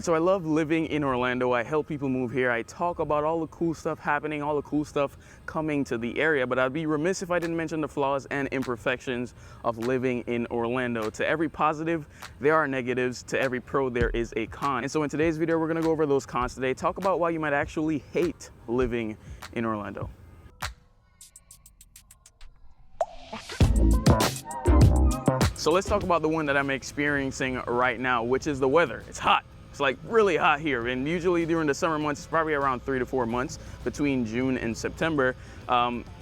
So I love living in Orlando. I help people move here. I talk about all the cool stuff happening, all the cool stuff coming to the area, but I'd be remiss if I didn't mention the flaws and imperfections of living in Orlando. To every positive, there are negatives. To every pro, there is a con. And so in today's video, we're gonna go over those cons today, talk about why you might actually hate living in Orlando. So let's talk about the one that I'm experiencing right now, which is the weather. It's hot. It's like really hot here, and usually during the summer months, it's probably around 3 to 4 months between June and September.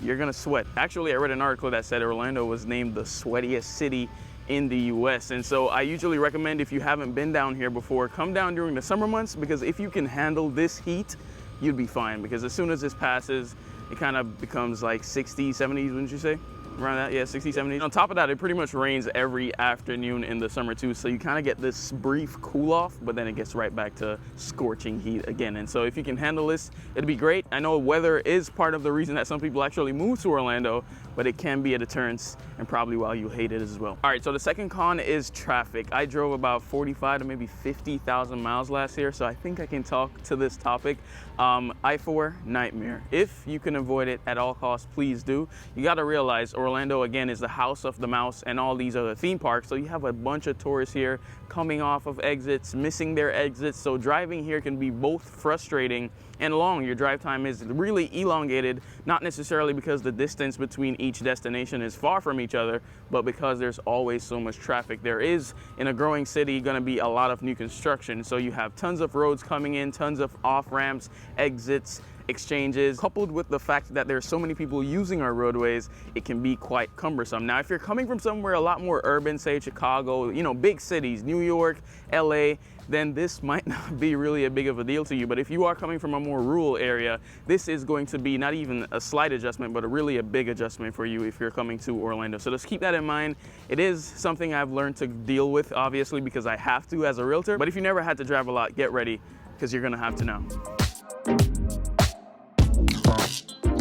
You're gonna sweat. Actually, I read an article that said Orlando was named the sweatiest city in the US. And so I usually recommend, if you haven't been down here before, come down during the summer months, because if you can handle this heat, you'd be fine. Because as soon as this passes, it kind of becomes like 60s, 70s, wouldn't you say? Around that, yeah, 60s, 70s. On top of that, it pretty much rains every afternoon in the summer too, so you kind of get this brief cool off, but then it gets right back to scorching heat again. And so if you can handle this, it'd be great. I know weather is part of the reason that some people actually move to Orlando, but it can be a deterrence, and probably why you hate it as well. All right, so the second con is traffic. I drove about 45 to maybe 50,000 miles last year, so I think I can talk to this topic. I-4, nightmare. If you can avoid it at all costs, please do. You gotta realize Orlando, again, is the house of the mouse and all these other theme parks, so you have a bunch of tourists here coming off of exits, missing their exits, so driving here can be both frustrating and long. Your drive time is really elongated, not necessarily because the distance between each destination is far from each other, but because there's always so much traffic. There is, in a growing city, gonna be a lot of new construction, so you have tons of roads coming in, tons of off-ramps, exits, exchanges. Coupled with the fact that there's so many people using our roadways, it can be quite cumbersome. Now, if you're coming from somewhere a lot more urban, say Chicago, you know, big cities, New York, LA, then this might not be really a big of a deal to you. But if you are coming from a more rural area, this is going to be not even a slight adjustment, but really a big adjustment for you if you're coming to Orlando. So just keep that in mind. It is something I've learned to deal with, obviously, because I have to as a realtor. But if you never had to drive a lot, get ready, because you're gonna have to now.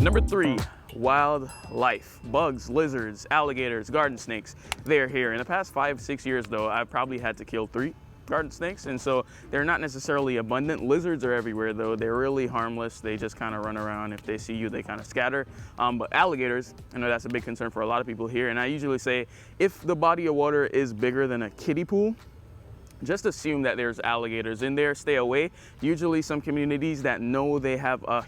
Number 3, wildlife. Bugs, lizards, alligators, garden snakes, they're here. In the past 5-6 years though, I've probably had to kill 3 garden snakes, and so they're not necessarily abundant. Lizards are everywhere though. They're really harmless. They just kind of run around. If they see you, they kind of scatter. But alligators, I know that's a big concern for a lot of people here, and I usually say if the body of water is bigger than a kiddie pool, just assume that there's alligators in there, stay away. Usually some communities that know they have a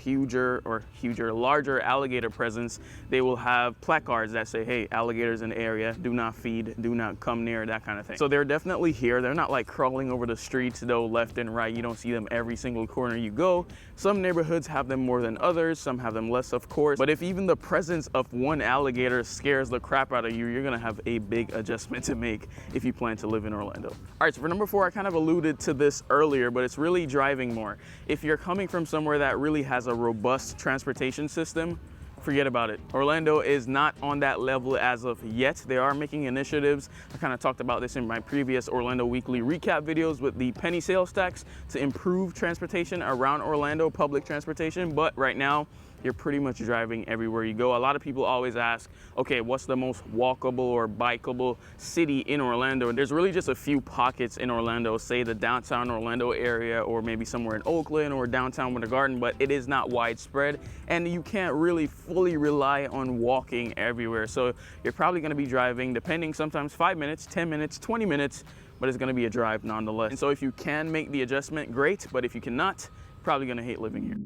larger alligator presence, they will have placards that say, hey, alligators in the area, do not feed, do not come near, that kind of thing. So they're definitely here. They're not like crawling over the streets though, left and right. You don't see them every single corner you go. Some neighborhoods have them more than others, some have them less, of course. But if even the presence of one alligator scares the crap out of you, you're gonna have a big adjustment to make if you plan to live in Orlando. All right, so for number 4, I kind of alluded to this earlier, but it's really driving more. If you're coming from somewhere that really has a robust transportation system, forget about it. Orlando is not on that level as of yet. They are making initiatives. I kind of talked about this in my previous Orlando Weekly recap videos with the penny sales tax to improve transportation around Orlando, public transportation. But right now, you're pretty much driving everywhere you go. A lot of people always ask, okay, what's the most walkable or bikeable city in Orlando? And there's really just a few pockets in Orlando, say the downtown Orlando area, or maybe somewhere in Oakland or downtown Winter Garden, but it is not widespread. And you can't really fully rely on walking everywhere. So you're probably gonna be driving, depending, sometimes 5 minutes, 10 minutes, 20 minutes, but it's gonna be a drive nonetheless. And so if you can make the adjustment, great. But if you cannot, you're probably gonna hate living here.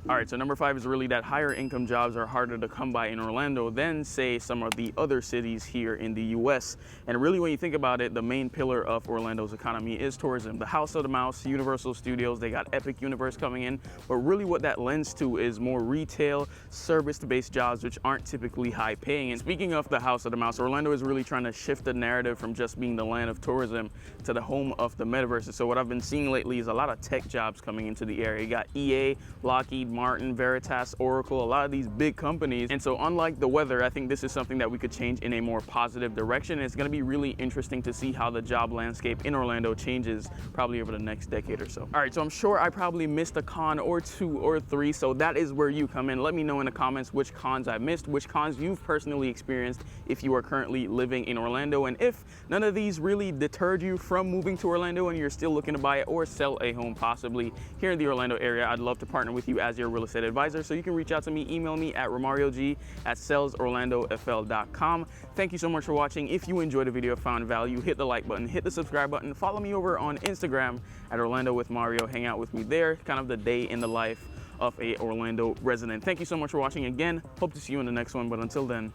All right, so number 5 is really that higher income jobs are harder to come by in Orlando than, say, some of the other cities here in the US. And really, when you think about it, the main pillar of Orlando's economy is tourism. The House of the Mouse, Universal Studios, they got Epic Universe coming in. But really what that lends to is more retail, service-based jobs, which aren't typically high paying. And speaking of the House of the Mouse, Orlando is really trying to shift the narrative from just being the land of tourism to the home of the metaverse. So what I've been seeing lately is a lot of tech jobs coming into the area. You got EA, Lockheed Martin, Veritas, Oracle, a lot of these big companies. And so unlike the weather, I think this is something that we could change in a more positive direction. And it's going to be really interesting to see how the job landscape in Orlando changes probably over the next decade or so. All right, so I'm sure I probably missed a con or two or three, so that is where you come in. Let me know in the comments which cons I missed, which cons you've personally experienced if you are currently living in Orlando, and if none of these really deterred you from moving to Orlando and you're still looking to buy it or sell a home possibly here in the Orlando area. I'd love to partner with you as your real estate advisor, so you can reach out to me, email me at romariog@salesorlandofl.com. Thank you so much for watching. If you enjoyed the video, found value, hit the like button, hit the subscribe button, follow me over on Instagram at Orlando with Mario. Hang out with me there, kind of the day in the life of a Orlando resident. Thank you so much for watching again. Hope to see you in the next one, but until then,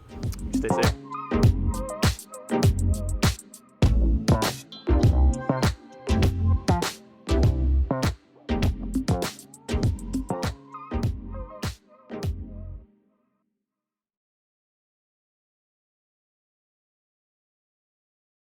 stay safe.